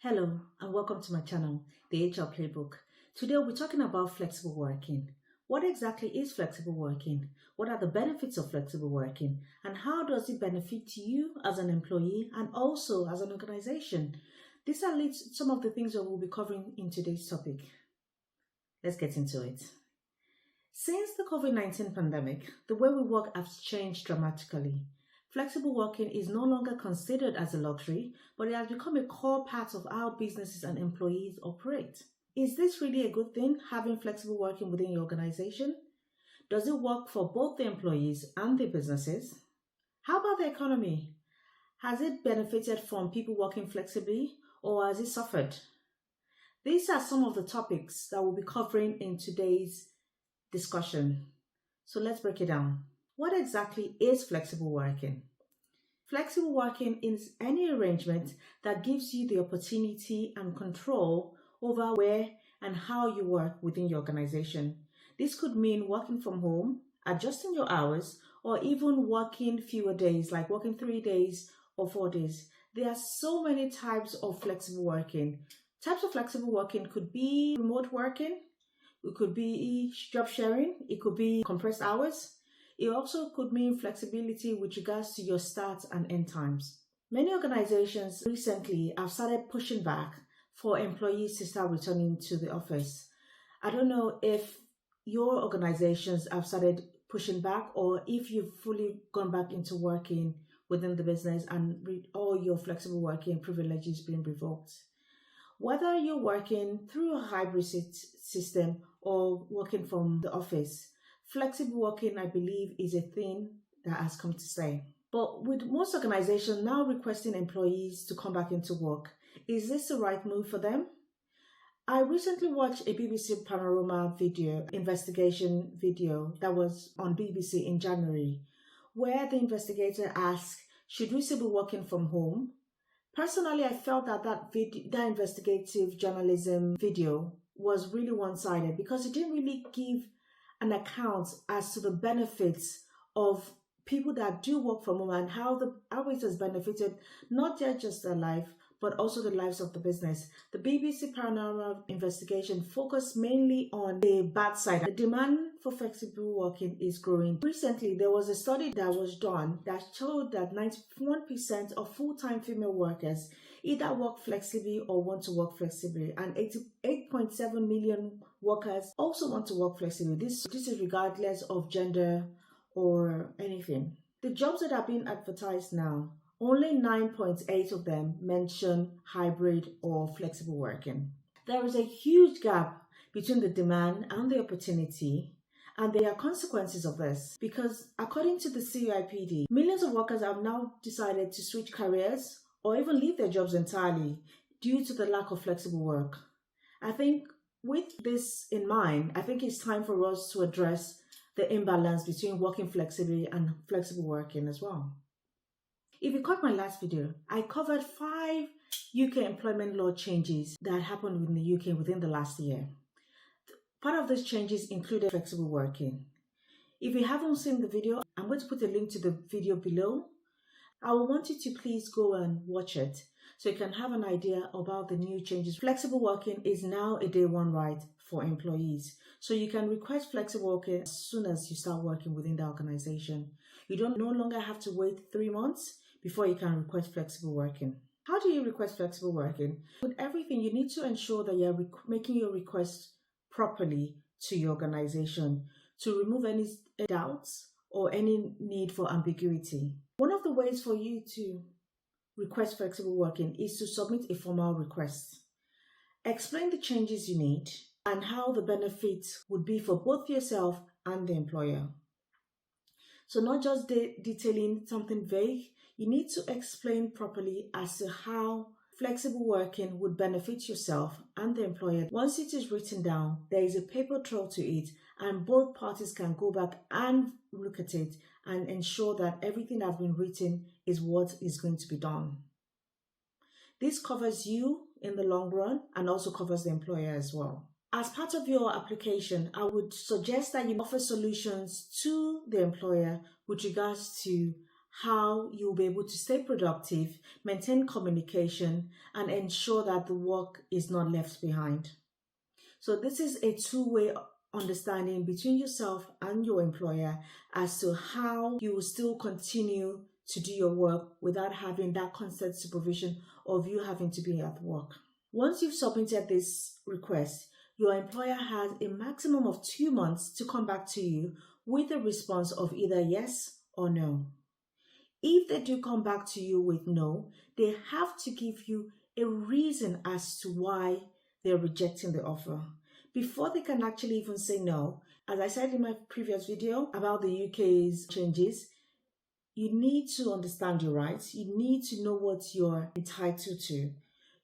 Hello and welcome to my channel, the HR Playbook. Today we'll be talking about flexible working. What exactly is flexible working? What are the benefits of flexible working? And how does it benefit you as an employee and also as an organization? These are some of the things that we'll be covering in today's topic. Let's get into it. Since the COVID-19 pandemic, the way we work has changed dramatically. Flexible working is no longer considered as a luxury, but it has become a core part of how businesses and employees operate. Is this really a good thing, having flexible working within your organization? Does it work for both the employees and the businesses? How about the economy? Has it benefited from people working flexibly, or has it suffered? These are some of the topics that we'll be covering in today's discussion. So let's break it down. What exactly is flexible working? Flexible working is any arrangement that gives you the opportunity and control over where and how you work within your organization. This could mean working from home, adjusting your hours, or even working fewer days, like working 3 days or 4 days. There are so many types of flexible working. Types of flexible working could be remote working, it could be job sharing, it could be compressed hours. It also could mean flexibility with regards to your start and end times. Many organizations recently have started pushing back for employees to start returning to the office. I don't know if your organizations have started pushing back or if you've fully gone back into working within the business and all your flexible working privileges being revoked. Whether you're working through a hybrid system or working from the office, flexible working, I believe, is a thing that has come to stay. But with most organizations now requesting employees to come back into work, is this the right move for them? I recently watched a BBC Panorama investigation video that was on BBC in January, where the investigator asked, should we still be working from home? Personally, I felt that investigative journalism video was really one-sided because it didn't really give an account as to the benefits of people that do work from home and how it has benefited not just their life but also the lives of the business. The BBC Panorama investigation focused mainly on the bad side. The demand for flexible working is growing. Recently, there was a study that was done that showed that 91% of full-time female workers either work flexibly or want to work flexibly, and 88.7 million workers also want to work flexibly. This is regardless of gender or anything. The jobs that are being advertised now, only 9.8 of them mention hybrid or flexible working. There is a huge gap between the demand and the opportunity, and there are consequences of this because according to the CIPD, millions of workers have now decided to switch careers or even leave their jobs entirely due to the lack of flexible work. I think with this in mind, I think it's time for us to address the imbalance between working flexibly and flexible working as well. If you caught my last video, I covered 5 UK employment law changes that happened in the UK within the last year. Part of those changes included flexible working. If you haven't seen the video, I'm going to put a link to the video below. I will want you to please go and watch it so you can have an idea about the new changes. Flexible working is now a day one right for employees. So you can request flexible working as soon as you start working within the organization. You don't no longer have to wait 3 months before you can request flexible working. How do you request flexible working? With everything, you need to ensure that you're making your request properly to your organization to remove any doubts or any need for ambiguity. One of the ways for you to request flexible working is to submit a formal request. Explain the changes you need and how the benefits would be for both yourself and the employer. So not just detailing something vague, you need to explain properly as to how flexible working would benefit yourself and the employer. Once it is written down, there is a paper trail to it and both parties can go back and look at it and ensure that everything that's been written is what is going to be done. This covers you in the long run and also covers the employer as well. As part of your application, I would suggest that you offer solutions to the employer with regards to how you'll be able to stay productive, maintain communication, and ensure that the work is not left behind. So this is a two-way understanding between yourself and your employer as to how you will still continue to do your work without having that constant supervision of you having to be at work. Once you've submitted this request, your employer has a maximum of 2 months to come back to you with a response of either yes or no. If they do come back to you with no, they have to give you a reason as to why they're rejecting the offer. Before they can actually even say no, as I said in my previous video about the UK's changes, you need to understand your rights. You need to know what you're entitled to.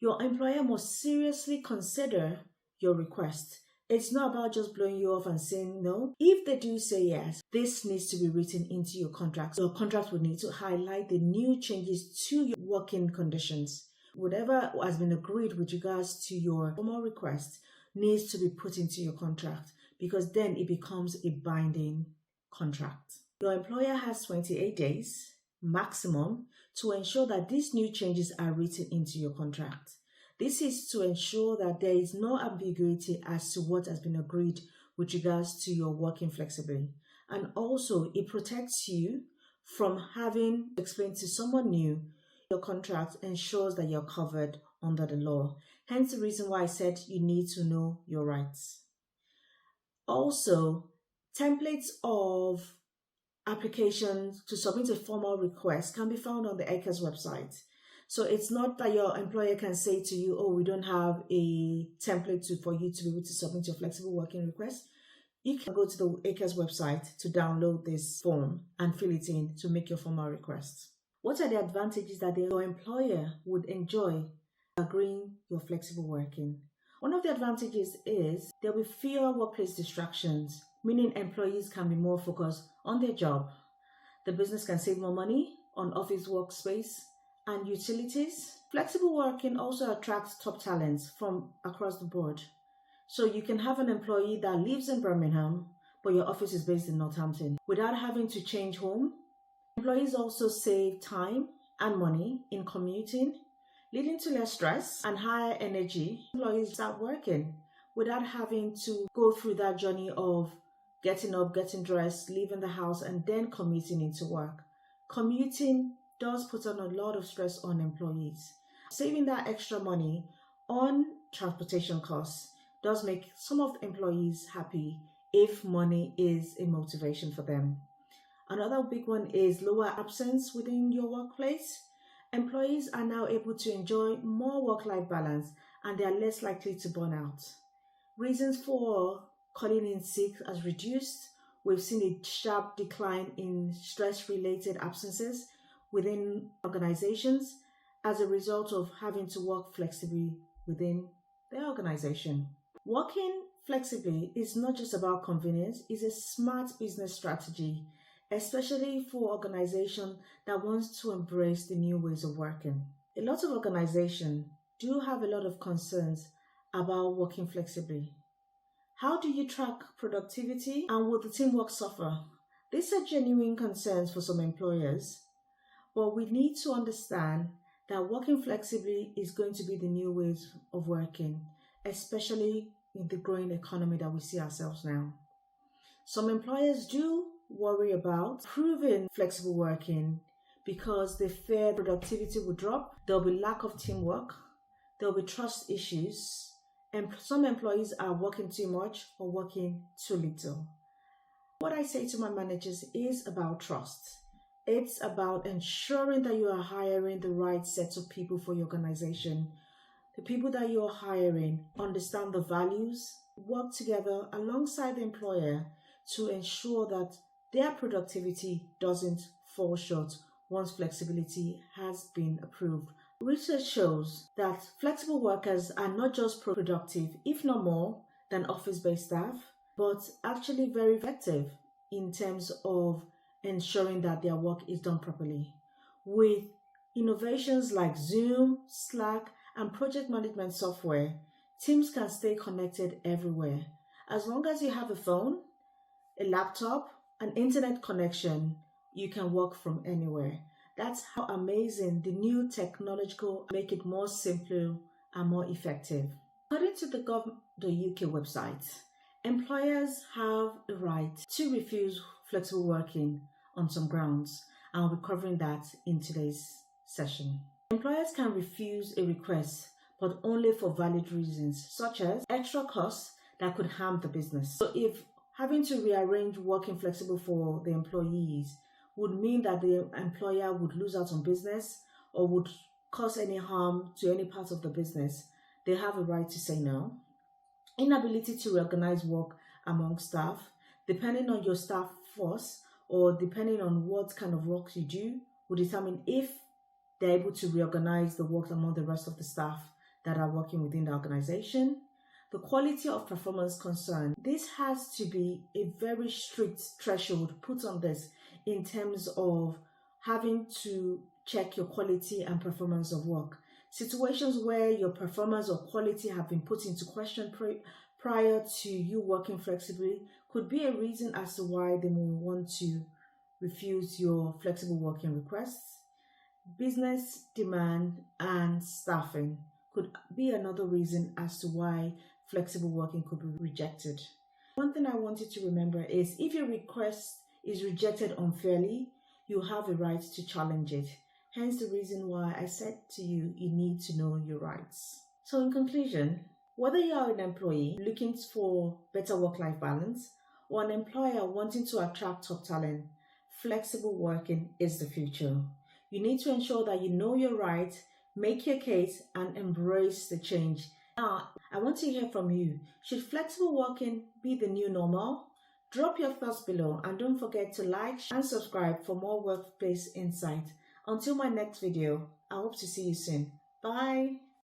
Your employer must seriously consider your request. It's not about just blowing you off and saying no. If they do say yes, this needs to be written into your contract. Your contract will need to highlight the new changes to your working conditions. Whatever has been agreed with regards to your formal request needs to be put into your contract, because then it becomes a binding contract. Your employer has 28 days maximum to ensure that these new changes are written into your contract. This is to ensure that there is no ambiguity as to what has been agreed with regards to your working flexibly. And also, it protects you from having to explain to someone new. Your contract ensures that you're covered under the law. Hence the reason why I said you need to know your rights. Also, templates of applications to submit a formal request can be found on the ECA's website. So it's not that your employer can say to you, oh, we don't have a template for you to be able to submit your flexible working request. You can go to the ECA's website to download this form and fill it in to make your formal request. What are the advantages that your employer would enjoy agreeing your flexible working? One of the advantages is there will be fewer workplace distractions, meaning employees can be more focused on their job. The business can save more money on office workspace and utilities. Flexible working also attracts top talents from across the board. So you can have an employee that lives in Birmingham, but your office is based in Northampton without having to change home. Employees also save time and money in commuting, leading to less stress and higher energy. Employees start working without having to go through that journey of getting up, getting dressed, leaving the house, and then commuting into work. Commuting does put on a lot of stress on employees. Saving that extra money on transportation costs does make some of the employees happy if money is a motivation for them. Another big one is lower absence within your workplace. Employees are now able to enjoy more work-life balance and they are less likely to burn out. Reasons for calling in sick has reduced. We've seen a sharp decline in stress-related absences within organizations as a result of having to work flexibly within their organization. Working flexibly is not just about convenience, it's a smart business strategy, especially for organizations that wants to embrace the new ways of working. A lot of organizations do have a lot of concerns about working flexibly. How do you track productivity, and will the teamwork suffer? These are genuine concerns for some employers, but we need to understand that working flexibly is going to be the new ways of working, especially in the growing economy that we see ourselves now. Some employers do worry about improving flexible working because they fear productivity will drop, there'll be lack of teamwork, there'll be trust issues, and some employees are working too much or working too little. What I say to my managers is about trust. It's about ensuring that you are hiring the right set of people for your organization. The people that you are hiring understand the values, work together alongside the employer to ensure that their productivity doesn't fall short once flexibility has been approved. Research shows that flexible workers are not just productive, if not more, than office-based staff, but actually very effective in terms of ensuring that their work is done properly. With innovations like Zoom, Slack, and project management software, teams can stay connected everywhere. As long as you have a phone, a laptop, an internet connection, you can work from anywhere. That's how amazing the new technological make it more simple and more effective. According to the gov.uk website, employers have a right to refuse flexible working on some grounds, and we'll be covering that in today's session. Employers can refuse a request, but only for valid reasons, such as extra costs that could harm the business. So if having to rearrange working flexible for the employees would mean that the employer would lose out on business or would cause any harm to any part of the business, they have a right to say no. Inability to reorganize work among staff, depending on your staff force or depending on what kind of work you do, will determine if they're able to reorganize the work among the rest of the staff that are working within the organization. The quality of performance concern. This has to be a very strict threshold put on this in terms of having to check your quality and performance of work. Situations where your performance or quality have been put into question prior to you working flexibly could be a reason as to why they may want to refuse your flexible working requests. Business demand and staffing could be another reason as to why flexible working could be rejected. One thing I want you to remember is if your request is rejected unfairly, you have a right to challenge it. Hence the reason why I said to you, you need to know your rights. So in conclusion, whether you are an employee looking for better work-life balance or an employer wanting to attract top talent, flexible working is the future. You need to ensure that you know your rights, make your case, and embrace the change. Now, I want to hear from you. Should flexible working be the new normal? Drop your thoughts below and don't forget to like and subscribe for more workplace insight. Until my next video, I hope to see you soon. Bye.